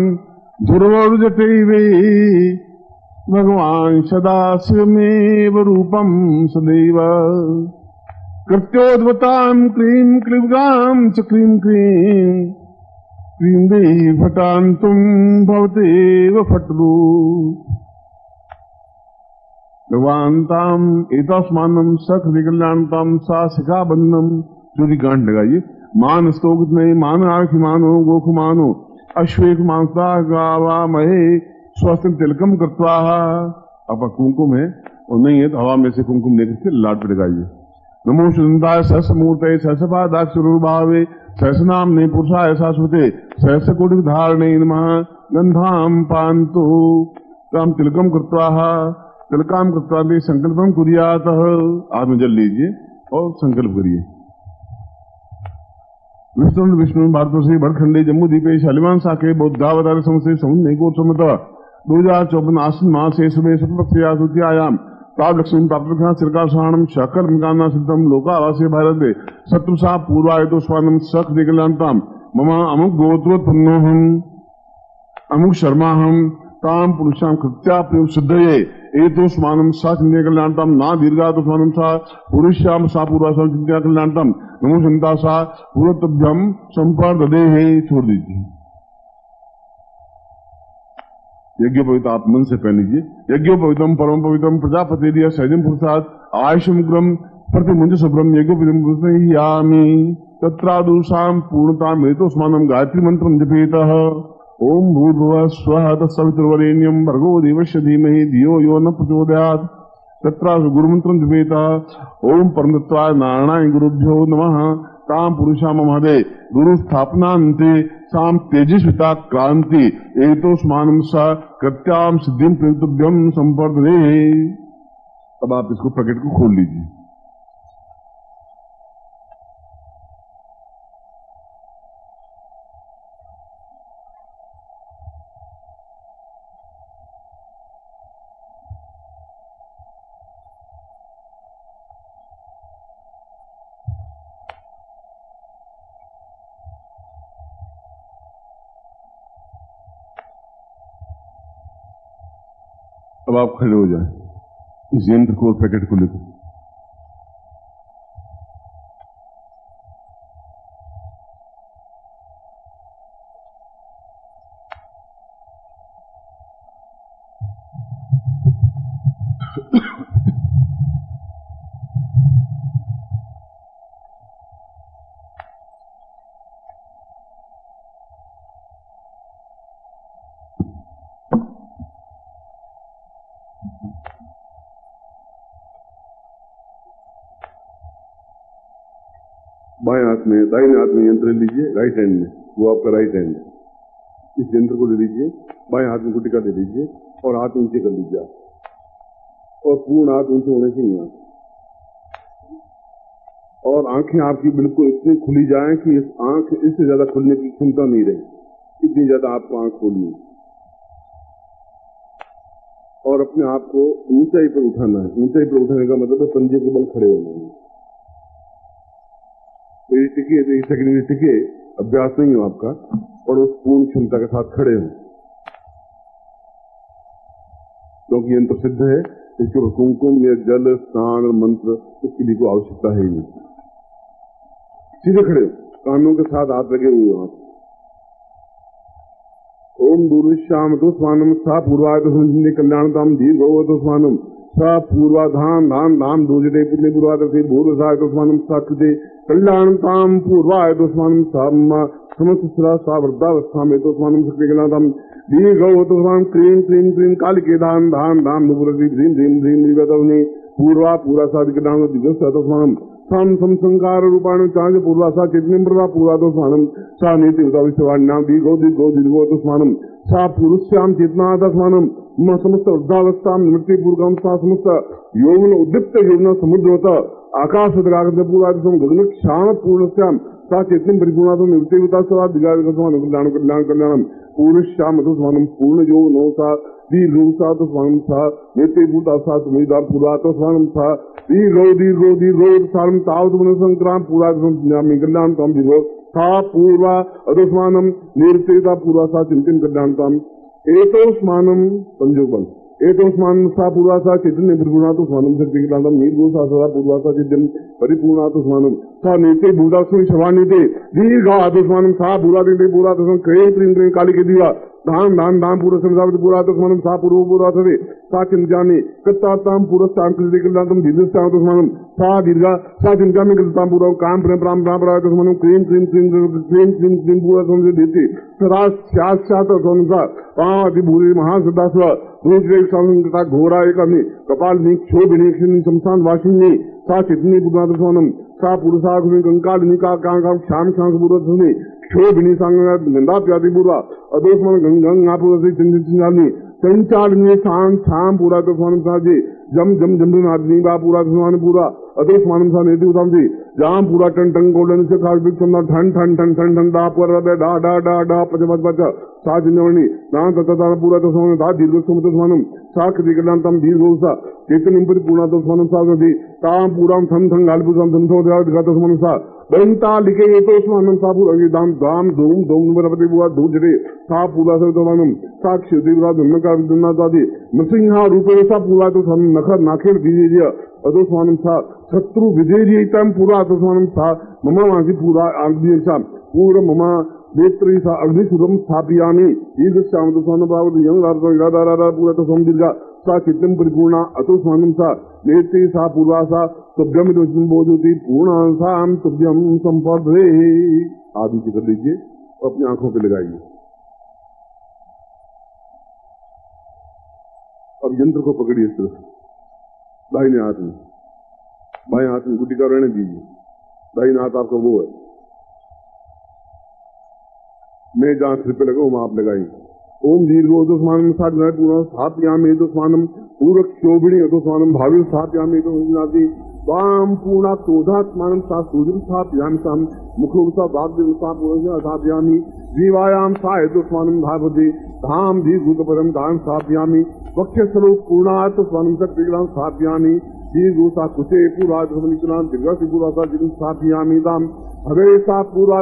ध्रुवरु जटैवे भगवान सदा शिवमेव रूपम सदैव कृत्योद्भतां क्रीं क्लीगां च क्रीं क्रीं क्रीं देहि फटान्तुं भवतेव फट्रु भगवान्ताम् एतस्मान्नं सखविकल्याणतां सा शिखाबन्धनं चोरी गांठ लगाइए। मान स्तोक में मान आखि मानो गोख मानो अश्वेक मानता गावा महे स्वस्थ तिलकम कृत्वा। अब कुमकुम है और नहीं है तो हवा में से कुमकुम लेकर के लाट पे लगाइए। नमो सुंदाय सहस मूर्ते सहस पादाक्षुर्भावे सहस नाम ने पुरुषाय शाश्वते सहस कोटि धारणे नमः। गंधाम पांतु ताम तिलकम कृत्वा तिलकाम कृत्वा संकल्पम कुर्यात। आप में जल लीजिए और संकल्प करिए। विष्णु विष्णु भारतवर्षी भरखंडे जम्मू द्वीपे शालिवान शाखे बौद्धावतार समस्ते समुद्र को समत 2054 आश्विन मास से सुबह शुक्लपक्षयाम ताप लक्ष्मी प्राप्त सिरकार शाणम शकर मकाना सिद्धम लोकावासी भारत शत्रुषा पूर्वायतो स्वानम सख दिगलांताम ममा अमुक गोत्रोत्पन्नोहम अमुक शर्माहम ताम पुरुषाम कृत्या प्रयोग सिद्धये एतो स्मानम सा चिंत्य कल्याणतम ना दीर्घातो स्मानम सा पुरुष्याम सा पूर्वासम चिंत्य कल्याणतम नमो संता सा पूर्वतभ्यम संपर्ददेहे। छोड़ दीजिए यज्ञोपवीत आप मन से पहन लीजिए। यज्ञोपवीतम परम पवित्रम प्रजापति दिया सहजम पुरुषात् आयुषमुग्रम प्रतिमुंज शुभ्रम यज्ञोपवीतम यामी तत्रादुषाम पूर्णता मेतो स्मानम गायत्री मंत्रम जपेतः। ओम भूर्भुवः स्वः तत्सवितुर्वरेण्यं भर्गो देवस्य धीमहि धियो यो न प्रचोदयात्। तत्र गुरुमंत्रं जपेतः। ओम परमतत्वाय नारायणाय गुरुभ्यो नमः। ताम पुरुषाम महदे गुरु स्थापनान्ते साम तेजस्विता क्रांति एतो स्मानम सा कृत्याम सिद्धिम प्रयुक्तभ्यम संपर्दे। अब आप इसको प्रकट को खोल लीजिए। अब आप खड़े हो जाए इस यंत्र को और पैकेट को लेकर। बाएं हाथ में दाहिने हाथ में यंत्र लीजिए, राइट हैंड में, वो आपका राइट हैंड। इस यंत्र को ले लीजिए, बाएं हाथ में गुटिका दे दीजिए और हाथ नीचे कर लीजिए आप, और पूर्ण हाथ ऊंचे होने चाहिए आप, और आंखें आपकी बिल्कुल इतनी खुली जाएं कि इस आंख इससे ज्यादा खुलने की क्षमता नहीं रहे, इतनी ज्यादा आपको आंख खोलनी है, और अपने आप को ऊंचाई पर उठाना है। ऊंचाई पर उठाने का मतलब है पंजे के बल खड़े होना है। टिके अभ्यास नहीं हो आपका, और उस पूर्ण क्षमता के साथ खड़े हो, क्योंकि यंत्र सिद्ध है। इसके कुमकुम या जल स्नान और मंत्र इसकी भी कोई आवश्यकता है नहीं। सीधे खड़े हो, कानों के साथ हाथ लगे हुए हो आप। ओम दूरश्याम तो स्वानम सा पूर्वाय तो कल्याणताम दीर्घ तो स्वानम सा पूर्वाधान धान धाम दूजटे पुण्य पूर्वादे भूरसाय तो स्वानम सा कृते कल्याणताम पूर्वाय तो स्वानम समस्त सुरा सा वृद्धावस्था में तो स्वानम शक्ति कल्याणताम दीर्घ तो स्वानम क्रीम क्रीम क्रीम कालिके धान धान धाम नुपुरति ह्रीम ह्रीम ह्रीम पूर्वा पूरा साधि कल्याण दिवस तो स्वानम साम संकार रूपाण चांद पूर्वा सा चित्निम प्रभा पूरा तो स्वानम सा नीति विश्वाण्याम दीर्घो दीर्घो दीर्घो तो स्वानम सा पुरुष्याम चेतनाथ स्वानम समस्त वृद्धावस्था निवृत्ति पूर्वम सा समस्त यौवन उद्दीप्त यौवन समुद्रवत आकाश पूरा गगन क्षाण पूर्णश्याम सा चेतन परिपूर्णा निवृत्ति सवा दिगान कल्याण कल्याण कल्याणम पूर्णश्याम स्वानम पूर्ण यौवनो सा दीर्घो सा तो स्वानम सा नित्य भूता सा सुमिदा पूरा तो स्वानम सा दीर्घो दीर्घो दीर्घो सारम तावत मन संक्राम पूरा कल्याण तम दीर्घो सा पूर्वा अधस्मानम निवृत्तिता पूर्वा सा चिंतन कल्याण तम एतोस्मानम संयोगबल एतोस्मानम सा पूर्वा सा चैतन्य परिपूर्णा तो स्वानम शक्ति कल्याणम निर्गो सा सदा पूर्वा सा चिंतन परिपूर्णा तो स्वानम सा नीति भूतास्मी शवानीते दीर्घा अधस्मानम सा पूरा नीति पूरा तो क्रेम क्रीम क्रीम काली के दिया धाम धाम धाम पूरा संसार पूरा तो स्वानम सा पूर्व पूरा थे सा चिंतानी कत्ताताम पूरा सांकृतिक कल्याणम दीर्घस्ताम तो स्वानम सा दीर्घा सा चिंतामी कत्ताम पूरा काम प्रेम प्राम प्राम प्राम तो स्वानम क्रीम क्रीम क्रीम क्रीम क्रीम क्रीम पूरा समझे देती सदा शात शात स्वानम सा पांच भूरी महासदा स्व दूसरे संकटा घोरा एक अपनी कपाल नी क्षोभिनी शमशान वासिनी सा चितनी पूरा तो स्वानम सा पुरुषा कंकालिनी का श्याम श्याम पूर्व क्षोभिनी सांग गंगा प्यादी पूर्वा अदोस्मन गंगा पूर्व चिंतानी संचालिनी शाम शाम पूरा तो स्वानम सा जी जम जम जम नादनी बा पूरा स्वान पूरा अदोस्मानम सा नेति उताम जी जाम पूरा टन टन गोल्डन से खास बिक समना ठन ठन ठन ठन ठन दा पर डा डा डा डा पच पच पच सा जिन्नवणी ना तता पूरा तो स्वानम दा दीर्घ समुद्र स्वानम सा कृति कल्याण तम दीर्घ सा चेतन इंपरि पूर्णा तो स्वानम सा गति ताम पूरा थम थम गालपु सम थम थो दिखा तो स्वानम सा बनता लिखे ये तो स्वानम सा पूरा दाम दाम धूम धूम नंबर बुआ दूजरे सा पूरा से तो स्वानम सा क्षुदिवरा धम्म का विदुन्ना दादी नृसिंहा रूपे सा पूरा तो स्वानम नखर नाखेर दीजिए अदो स्वानम सा शत्रु विजय तम पूरा तो स्वानम सा ममा वासी पूरा आग्नि सा पूरा ममा नेत्री सा अग्निशुरम स्थापयामि दीर्घश्याम तो स्वानम बाबू यंग पूरा तो स्वाम दीर्घा सा चित्तम परिपूर्णा अतो स्वानम सा नेत्री सा पूर्वा सा तुभ्यम बोधती पूर्णा साम तुभ्यम संपदे आदि जी कर लीजिए और अपनी आंखों पे लगाइए। अब यंत्र को पकड़िए इस तरह दाहिने हाथ में, बाएं हाथ में गुटी का रहने दीजिए, दाहिने हाथ आपका वो है, मैं जहां सिर पे लगा वहां आप लगाएंगे। ओम दीर्घो स्वानम सात पूरा स्थापयामि तो स्वानम पूरक शोभिणी तो स्वानम भावी स्थापयामि तो नाती वाम पूर्णा क्रोधात्मानम सा सूर्य स्थापयामि साम मुखो सा भाग्य सा पूर्ण स्थापयामि जीवायाम सा तो स्वानम भावति धाम दीर्घ परम धाम स्थापयामि वक्ष स्वरूप पूर्णात् स्वानम शक्ति स्थापयामि दीर्घो सा कुशे पूरा दीर्घ पूरा सा स्थापयामि दाम हरे सा पूरा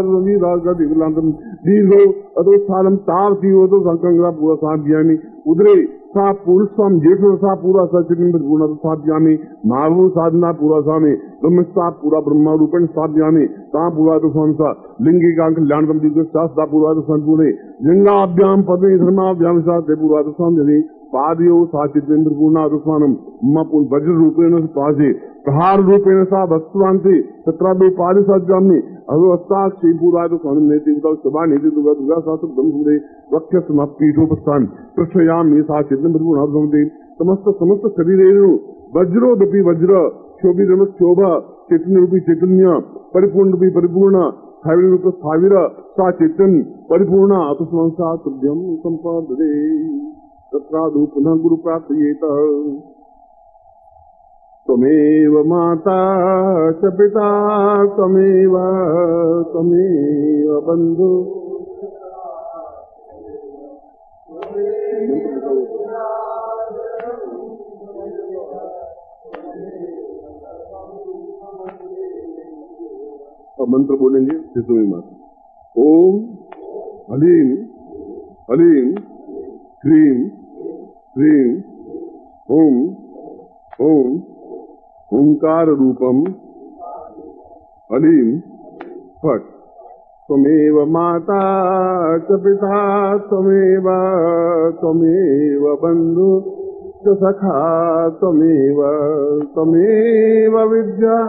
दीर्घो अधोस्थानम ताव तीव्र तो संकंगरा पूरा स्थापयामि उदरे सा पुरुषम जेठो सा पूरा सचिन पूर्ण स्थापयामि नाभो साधना पूरा स्वामी ब्रह्मस्था पूरा ब्रह्म रूपेण स्थापयामि ता पूरा तो स्वामी सा लिंगी का कल्याणतम दीर्घ शास्त्रा पूरा तो संपूर्ण लिंगाभ्याम पदवी धर्माभ्याम शास्त्रे पूरा तो स्वामी पादयो सा चित्तेन्द्र पूर्णा तो स्वानम वज्र रूपेण पासे प्रहार रूपेण सा भक्तवांति तत्रादो पारि साध्यामि अवस्था श्री पूरा तो स्वामी नेति सभा नीति दुर्गा दुर्गा शास्त्र ब्रह्मूरे वक्ष पीठोपस्थान पृष्ठयामि सा चित्तेन्द्र पूर्णा भवति समस्त समस्त शरीरेणु वज्रोदपि वज्र क्षोभिरम क्षोभ चैतन्य रूपी चैतन्य परिपूर्ण रूपी परिपूर्ण स्थाविर रूप स्थाविर सा चैतन्य परिपूर्ण अतुस्मंसा तुभ्यम संपदे तत्रादु पुनः गुरु प्राप्येत त्वमेव माता च पिता त्वमेव बंधु अब मंत्र बोलेंगे त्रिशूल माता ओम हलीम हलीम क्रीम क्रीम ओम ओम ओंकार रूपम हलीम फट त्वमेव माता च पिता त्वमेव बंधु च सखा त्वमेव विद्या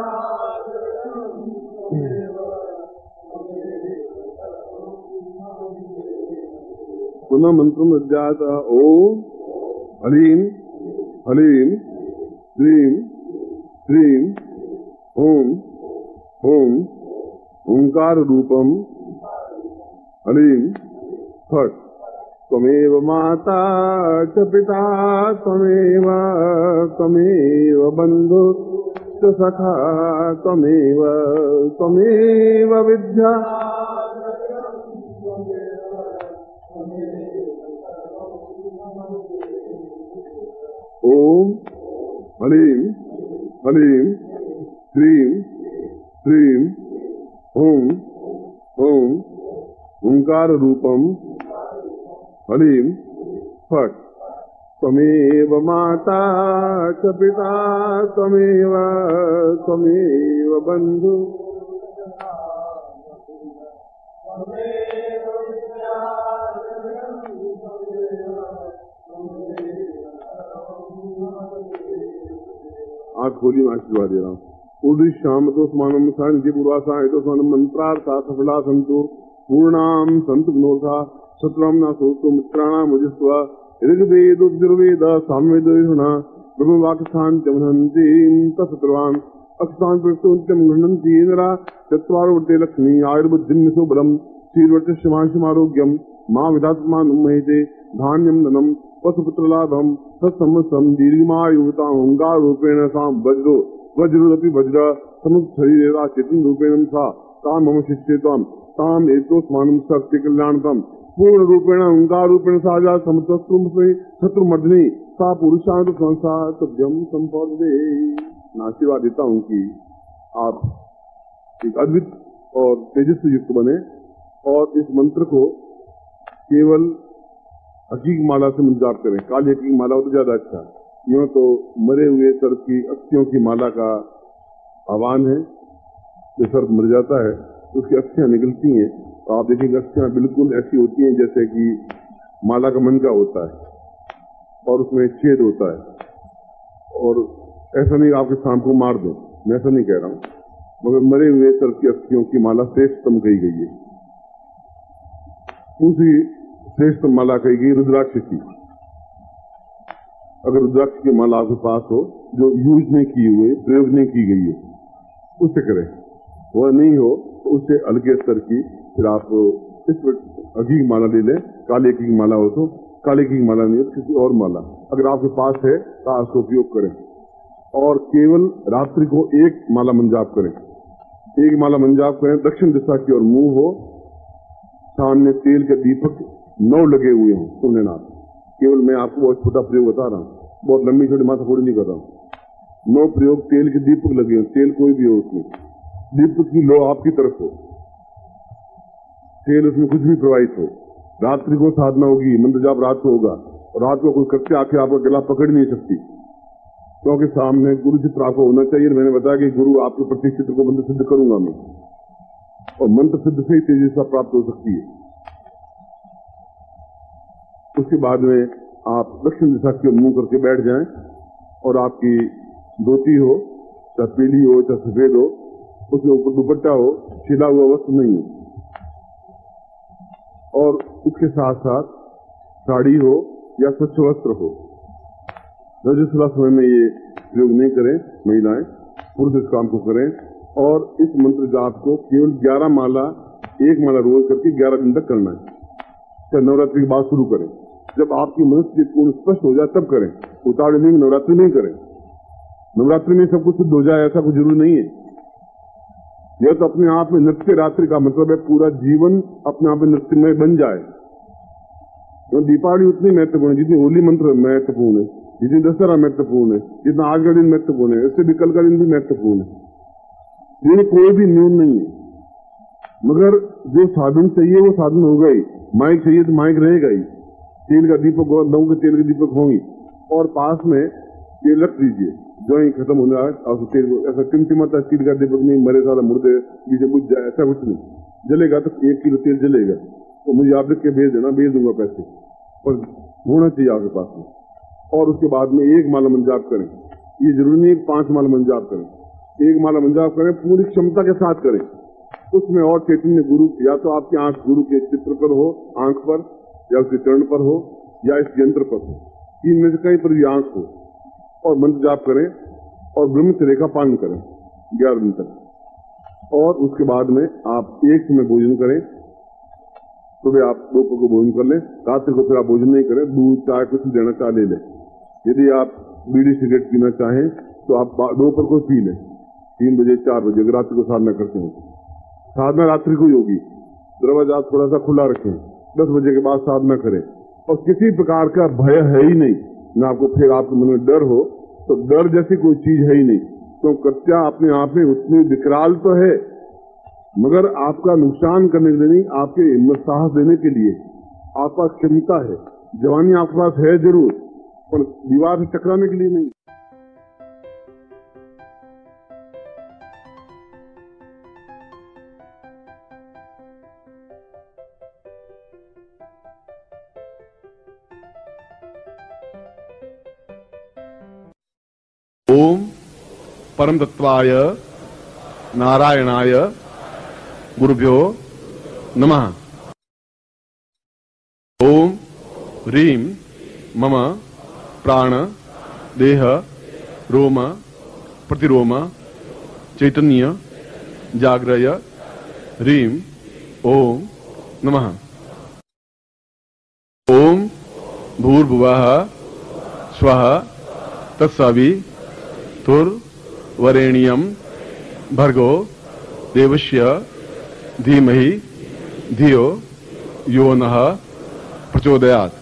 पुनः मंत्र मध्यात ओम हलीम हलीम क्रीम क्रीम ओम ओम ओंकार रूपम ह्रीं फट् त्वमेव माता च पिता त्वमेव बंधु च सखा त्वमेव विद्या ओम ह्रीं ह्रीं श्रीं श्रीं ओम ओम ओंकार रूपम ह्रीं फट् त्वमेव माता च पिता त्वमेव बंधु आंख खोली, मैं आशीर्वाद दे रहा हूँ। पूर्वी शाम तो स्मानम शांति पूर्वासा तो स्मानम मंत्रार्था सफला संतो पूर्णाम संतु गुणोथा शत्रुम न सोतो मित्राणाम मुझस्वा ऋग्वेद उद्गिर्वेद सामवेद विहुना ब्रह्मवाक्स्थान चमहंती तत्सर्वान् अक्षतान् प्रस्तुत्यं गृह्णन्ति इंद्रा चत्वारवर्ते लक्ष्मी आयुर्बुद्धिं सुबलम् श्रीर्वचस्यमाशमारोग्यम् मां विधात्मानं महेते धान्यं धनम् पशुपुत्रलाभम् सत्सम्मतम् दीर्घमायुताम् ओंकाररूपेण साम् वज्रोदपि वज्र समुच्छरीरेवा चेतन रूपेण सा ताम् मम शिष्येत्वाम् ताम् एतोस्मानं शक्ति कल्याणतम् पूर्ण रूपेण ओंकार रूपेण साजा समुद्रम शत्रुमर्दिनी सा पुरुषांत संसा सभ्यम संपदे। मैं आशीर्वाद देता हूँ कि आप एक अद्भुत और तेजस्वी युक्त बने और इस मंत्र को केवल हकीक माला से मुंजाप करें। काली हकीक माला हो तो ज्यादा अच्छा, यूं तो मरे हुए सर्प की अस्थियों की माला का आह्वान है। जो सर्प मर जाता है तो उसकी अस्थियां निकलती हैं, तो आप देखेंगे अस्थियां बिल्कुल ऐसी होती हैं जैसे कि माला का मनका होता है और उसमें छेद होता है। और ऐसा नहीं आपके सांप को मार दो, मैं ऐसा नहीं कह रहा हूं, मगर मरे हुए सर्प की अस्थियों की माला श्रेष्ठतम कही गई है। दूसरी श्रेष्ठ माला कही गई रुद्राक्ष की। अगर रुद्राक्ष की माला आपके पास हो जो यूज नहीं की हुई, प्रयोग नहीं की गई है, उससे करें। वह नहीं हो तो उससे हल्के स्तर की फिर आप इस हकीक माला ले लें। काली हकीक माला हो तो काली हकीक माला नहीं हो तो किसी और माला अगर आपके पास है तो उसका उपयोग करें। और केवल रात्रि को एक माला मंजाप करें। एक माला मंजाप करें, दक्षिण दिशा की ओर मुंह हो, सामने तेल के दीपक 9 लगे हुए हों। सुनने ना, केवल मैं आपको बहुत छोटा प्रयोग बता रहा हूँ, बहुत लंबी छोटी माथा फोड़ी नहीं कर रहा हूँ। 9 प्रयोग तेल के दीपक लगे हो, तेल कोई भी हो, उसमें दीपक की लो आपकी तरफ हो, तेल उसमें कुछ भी प्रवाहित हो। रात्रि को साधना होगी, मंत्र जाप रात को होगा और रात को कोई करते आके आपका गला पकड़ नहीं सकती, क्योंकि सामने गुरु चित्र आपको होना चाहिए। मैंने बताया कि गुरु आपके प्रत्येक चित्र को मंत्र सिद्ध करूंगा मैं, और मंत्र सिद्ध से ही तेजस्वी प्राप्त हो सकती है। उसके बाद में आप दक्षिण दिशा की ओर मुंह करके बैठ जाएं और आपकी धोती हो, चाहे पीली हो चाहे सफेद हो, उसके ऊपर दुपट्टा हो, छिला हुआ वस्त्र नहीं हो, और इसके साथ साथ साड़ी हो या स्वच्छ वस्त्र हो। रजस्वला समय में ये प्रयोग नहीं करें महिलाएं, पुरुष इस काम को करें। और इस मंत्र जाप को केवल 11 माला, एक माला रोज करके 11 दिन तक करना है। चाहे नवरात्रि के बाद शुरू करें, जब आपकी मनुष्य पूर्ण स्पष्ट हो जाए तब करें। उतावले नहीं, नवरात्रि नहीं करें। नवरात्रि में सब कुछ सिद्ध हो जाए ऐसा कुछ जरूरी नहीं है। यह तो अपने आप में नृत्य रात्रि का मतलब है पूरा जीवन अपने आप में नृत्यमय बन जाए। तो दीपावली उतनी महत्वपूर्ण है जितनी होली मंत्र महत्वपूर्ण है, जितनी दशहरा महत्वपूर्ण है, जितना आज का दिन महत्वपूर्ण है, इससे भी कल का दिन भी महत्वपूर्ण है। ये कोई भी न्यून नहीं है, मगर जो साधन चाहिए वो साधन होगा ही। माइक चाहिए तो माइक रहेगा ही, तेल का दीपक होगा, दो के तेल के दीपक होंगे, और पास में ये रख दीजिए जो ही खत्म होने आए। और तेल ऐसा टिमटिमाता तेल का दीपक नहीं, मरे सारा मुर्दे पीछे बुझ जाए, ऐसा कुछ नहीं। जलेगा तो 1 किलो तेल जलेगा, तो मुझे आप लिख के भेज देना, भेज दूंगा पैसे, और होना चाहिए आपके पास में। और उसके बाद में 1 माला मंजाप करें। ये जरूरी नहीं 5 माला मंजाप करें, 1 माला मंजाप करें, पूरी क्षमता के साथ करें। उसमें और चैतन्य गुरु, या तो आपकी आंख गुरु के चित्र पर हो, आंख पर, या उसके चरण पर हो, या इस यंत्र पर हो, 3 में से कहीं पर भी आंख हो, और मंत्र जाप करें और ब्रह्मचर्य का पालन करें 11 दिन तक। और उसके बाद में आप एक समय भोजन करें। सुबह आप दोपहर को भोजन कर लें, रात्रि को फिर आप भोजन नहीं करें, दूध चाय कुछ लेना चाह ले लें। यदि आप बीड़ी सिगरेट पीना चाहें तो आप दोपहर को पी लें 3 बजे 4 बजे, अगर रात्रि को साधना करते हैं। साधना रात्रि को होगी, दरवाजा आप थोड़ा सा खुला रखें, 10 बजे के बाद साधना करें। और किसी प्रकार का भय है ही नहीं, ना आपको फिर आपके मन में डर हो, तो डर जैसी कोई चीज है ही नहीं। तो कृत्या अपने आप में उतनी विकराल तो है, मगर आपका नुकसान करने के लिए नहीं, आपके हिम्मत साहस देने के लिए आपके पास क्षमता है। जवानी आपके पास है जरूर, पर दीवार से टकराने के लिए नहीं। ओम परम तत्वाय नारायणाय गुरुभ्यो नमः। ओम ह्रीं मम प्राण देह रोम प्रतिरोम चैतन्य जाग्रय ह्रीं ओम नमः। ओम भूर्भुवः स्वः तत्सवितुर्वरेण्यं भर्गो देवस्य धीमहि धियो यो नः प्रचोदयात्।